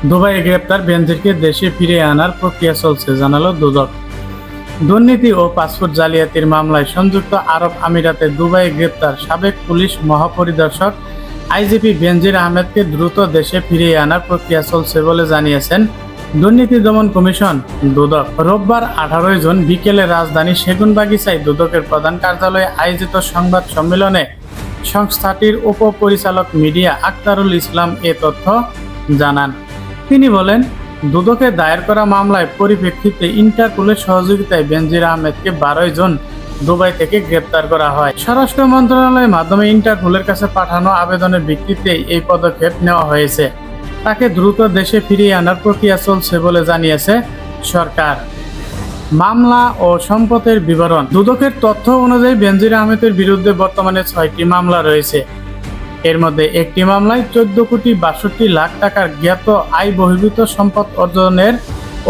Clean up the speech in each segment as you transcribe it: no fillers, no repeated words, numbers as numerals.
দুবাইয়ে গ্রেপ্তার বেনজিরকে দেশে ফিরিয়ে আনার প্রক্রিয়া চলছে, জানালো দুদক। দুর্নীতি ও পাসপোর্ট জালিয়াতির মামলায় সংযুক্ত আরব আমিরাতে দুবাইয়ে গ্রেপ্তার সাবেক পুলিশ মহাপরিদর্শক আইজিপি বেনজির আহমেদকে দ্রুত দেশে ফিরিয়ে আনার প্রক্রিয়া চলছে বলে জানিয়েছেন দুর্নীতি দমন কমিশন দুদক। রোববার 18 জুন বিকেলে রাজধানীর সেগুনবাগিচায় দুদকের প্রধান কার্যালয়ে আয়োজিত সংবাদ সম্মেলনে সংস্থাটির উপপরিচালক মিডিয়া আক্তারুল ইসলাম এ তথ্য জানান। তিনি বলেন, দুদকে দায়ের করা মামলায় পরিপ্রেক্ষিতে ইন্টারপোলের সহযোগিতায় বেনজির আহমেদকে 12 জুন দুবাই থেকে গ্রেপ্তার করা হয়। স্বরাষ্ট্র মন্ত্রণালয়ের মাধ্যমে ইন্টারপোলের কাছে পাঠানো আবেদনের ভিত্তিতেই এই পদক্ষেপ নেওয়া হয়েছে। তাকে দ্রুত দেশে ফিরিয়ে আনার প্রক্রিয়া চলছে বলে জানিয়েছে সরকার। মামলা ও সম্পদের বিবরণ। দুদকের তথ্য অনুযায়ী বেনজির আহমেদের বিরুদ্ধে বর্তমানে 6টি মামলা রয়েছে। এর মধ্যে একটি মামলায় 14,62,00,000 টাকার জ্ঞাত আয় বহির্ভূত সম্পদ অর্জনের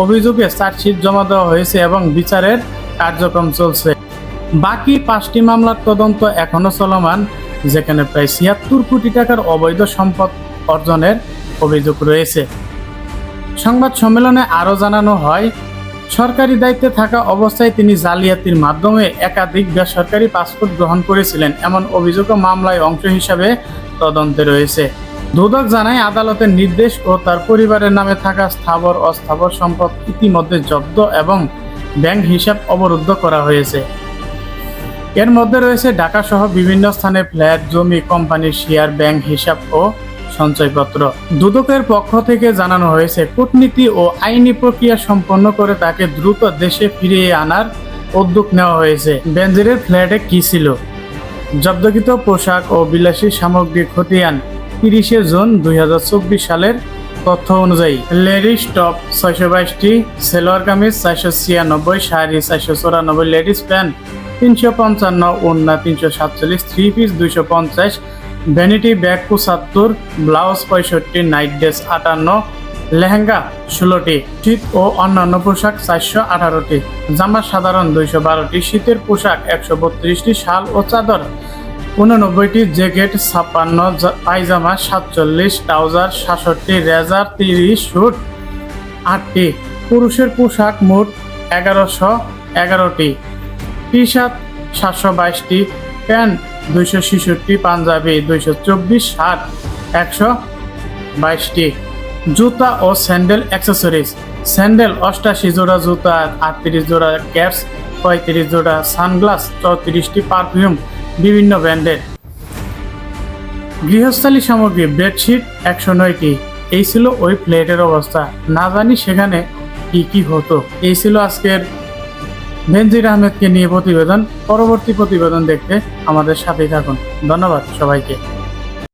অভিযোগে চার্জশিট জমা দেওয়া হয়েছে এবং বিচারের কার্যক্রম চলছে। বাকি 5টি মামলার তদন্ত এখনো চলমান, যেখানে প্রায় 76 কোটি টাকার অবৈধ সম্পদ অর্জনের অভিযোগ রয়েছে। সংবাদ সম্মেলনে আরও জানানো হয়, সরকারি দায়িত্বে থাকা অবস্থায় তিনি জালিয়াতির মাধ্যমে একাধিক বেসরকারি পাসপোর্ট গ্রহণ করেছিলেন এমন অভিযোগ মামলায় অংশ হিসাবে তদন্তে রয়েছে। দুদক জানায়, আদালতের নির্দেশ ও তার পরিবারের নামে থাকা স্থাবর অস্থাবর সম্পদ ইতিমধ্যে জব্দ এবং ব্যাংক হিসাব অবরুদ্ধ করা হয়েছে। এর মধ্যে রয়েছে ঢাকা সহ বিভিন্ন স্থানে ফ্ল্যাট, জমি, কোম্পানির শেয়ার, ব্যাংক হিসাব ও সঞ্চয়পত্র। দুদকের পক্ষ থেকে জানানো হয়েছে, কূটনীতি ও আইনি প্রক্রিয়া সম্পন্ন করে তাকে দ্রুত দেশে ফিরিয়ে আনার উদ্যোগ নেওয়া হয়েছে। বেনজিরের ফ্ল্যাটে কি ছিল? জব্দকৃত পোশাক ও বিলাসী সামগ্রী খতিয়ান 30 জুন 2024 সালের তথ্য অনুযায়ী লেডিস টপ 622টি, সেলোয়ার কামিজ 496, শাড়ি 494, লেডিস প্যান্ট 355, ওড়না 347, three piece 250, vanity bag 75, blouse 65, night dress 58, lehenga 16টি, শীত ও অন্যান্য পোশাক 418টি, জামা সাধারণ 212টি, শীতের পোশাক 132টি, শাল ও চাদর 89টি, জ্যাকেট 56, পায়জামা 47, ট্রাউজার 67, রেজার 30, স্যুট 8টি, পুরুষের পোশাক মোট 1111টি, টি শার্ট 722টি, প্যান্ট 266টি, পাঞ্জাবি 224, শার্ট 122টি, জুতা ও স্যান্ডেল অ্যাক্সেসরিজ, স্যান্ডেল 88 জোড়া, জুতা 38 জোড়া, ক্যাপস 35 জোড়া, সানগ্লাস 34টি, পারফিউম বিভিন্ন ব্র্যান্ডের, গৃহস্থালী সামগ্রী বেডশিট 109টি। এই ছিল ওই ফ্ল্যাটের অবস্থা। না জানি সেখানে কি কি হতো। এই ছিল আজকের বেনজির আহমেদকে নিয়ে প্রতিবেদন। পরবর্তী প্রতিবেদন দেখতে আমাদের সাথেই থাকুন। ধন্যবাদ সবাইকে।